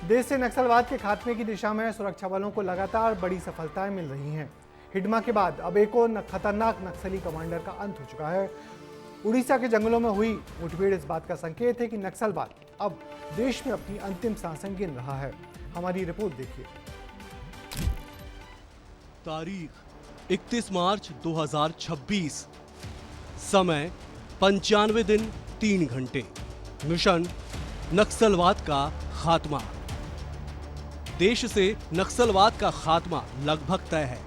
देश से नक्सलवाद के खात्मे की दिशा में सुरक्षा बलों को लगातार बड़ी सफलताएं मिल रही हैं। हिडमा के बाद अब एक और खतरनाक नक्सली कमांडर का अंत हो चुका है। उड़ीसा के जंगलों में हुई मुठभेड़ इस बात का संकेत है कि नक्सलवाद अब देश में अपनी अंतिम सांसें गिन रहा है। हमारी रिपोर्ट देखिए। तारीख 31 मार्च 2026, समय 95 दिन 3 घंटे। मिशन नक्सलवाद का खात्मा। देश से नक्सलवाद का खात्मा लगभग तय है।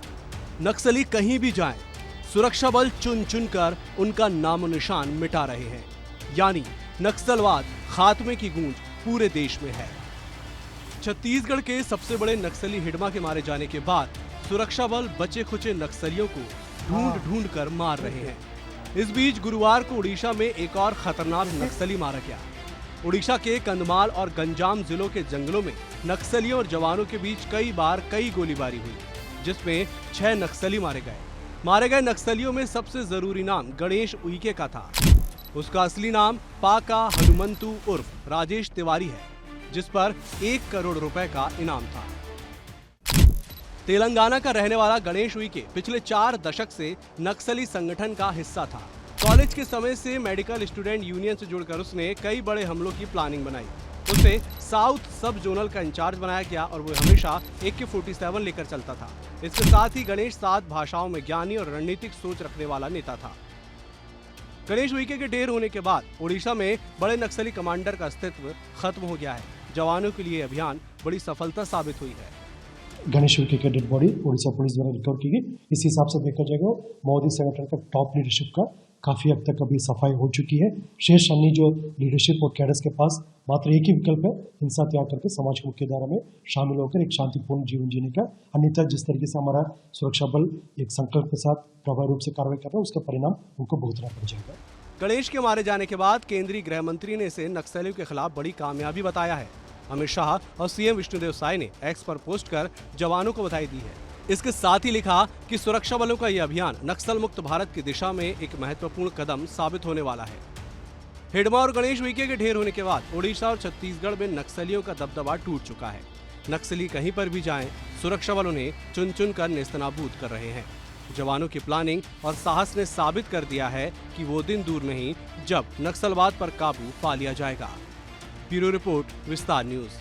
नक्सली कहीं भी जाएं, सुरक्षा बल चुन चुनकर उनका नामो निशान मिटा रहे हैं। यानी नक्सलवाद खात्मे की गूंज पूरे देश में है। छत्तीसगढ़ के सबसे बड़े नक्सली हिडमा के मारे जाने के बाद सुरक्षा बल बचे खुचे नक्सलियों को ढूंढ ढूंढ कर मार रहे हैं। इस बीच गुरुवार को उड़ीसा में एक और खतरनाक नक्सली मारा गया। उड़ीसा के कंधमाल और गंजाम जिलों के जंगलों में नक्सलियों और जवानों के बीच कई बार गोलीबारी हुई, जिसमें 6 नक्सली मारे गए। मारे गए नक्सलियों में सबसे जरूरी नाम गणेश उइके का था। उसका असली नाम पाका हनुमंतु उर्फ राजेश तिवारी है, जिस पर 1 करोड़ रुपए का इनाम था। तेलंगाना का रहने वाला गणेश उइके पिछले 4 दशक से नक्सली संगठन का हिस्सा था। कॉलेज के समय से मेडिकल स्टूडेंट यूनियन से जुड़कर उसने कई बड़े हमलों की प्लानिंग बनाई। उसे साउथ सब जोनल का इंचार्ज बनाया गया और वो हमेशा AK-47 लेकर चलता था। इसके साथ ही गणेश 7 भाषाओं में ज्ञानी और रणनीतिक सोच रखने वाला नेता था। गणेश उइके के ढेर होने के बाद उड़ीसा में बड़े नक्सली कमांडर का अस्तित्व खत्म हो गया है। जवानों के लिए अभियान बड़ी सफलता साबित हुई है। गणेश उइके की डेड बॉडी उड़ीसा पुलिस द्वारा रिकवर की गई। इस हिसाब से देखा जाएगा मोदी संगठन का टॉप लीडरशिप का काफी हद तक अभी सफाई हो चुकी है। शेष अन्य जो लीडरशिप और कैडर्स के पास मात्र एक ही विकल्प है, हिंसा त्याग करके समाज की मुख्य धारा में शामिल होकर एक शांतिपूर्ण जीवन जीने का। अन्यथा जिस तरीके से हमारा सुरक्षा बल एक संकल्प के साथ प्रभावी रूप से कार्रवाई कर रहा है, उसका परिणाम उनको भुगतना पड़ जाएगा। गणेश के मारे जाने के बाद केंद्रीय गृह मंत्री ने इसे नक्सलियों के खिलाफ बड़ी कामयाबी बताया है। अमित शाह और CM विष्णुदेव साय ने एक्स पर पोस्ट कर जवानों को बधाई दी है। इसके साथ ही लिखा कि सुरक्षा बलों का यह अभियान नक्सल मुक्त भारत की दिशा में एक महत्वपूर्ण कदम साबित होने वाला है। हिडमा और गणेश उइके के ढेर होने के बाद उड़ीसा और छत्तीसगढ़ में नक्सलियों का दबदबा टूट चुका है। नक्सली कहीं पर भी जाएं, सुरक्षा बल उन्हें चुन चुन कर नेस्तनाबूद कर रहे हैं। जवानों की प्लानिंग और साहस ने साबित कर दिया है कि वो दिन दूर नहीं जब नक्सलवाद पर काबू पा लिया जाएगा। ब्यूरो रिपोर्ट, विस्तार न्यूज।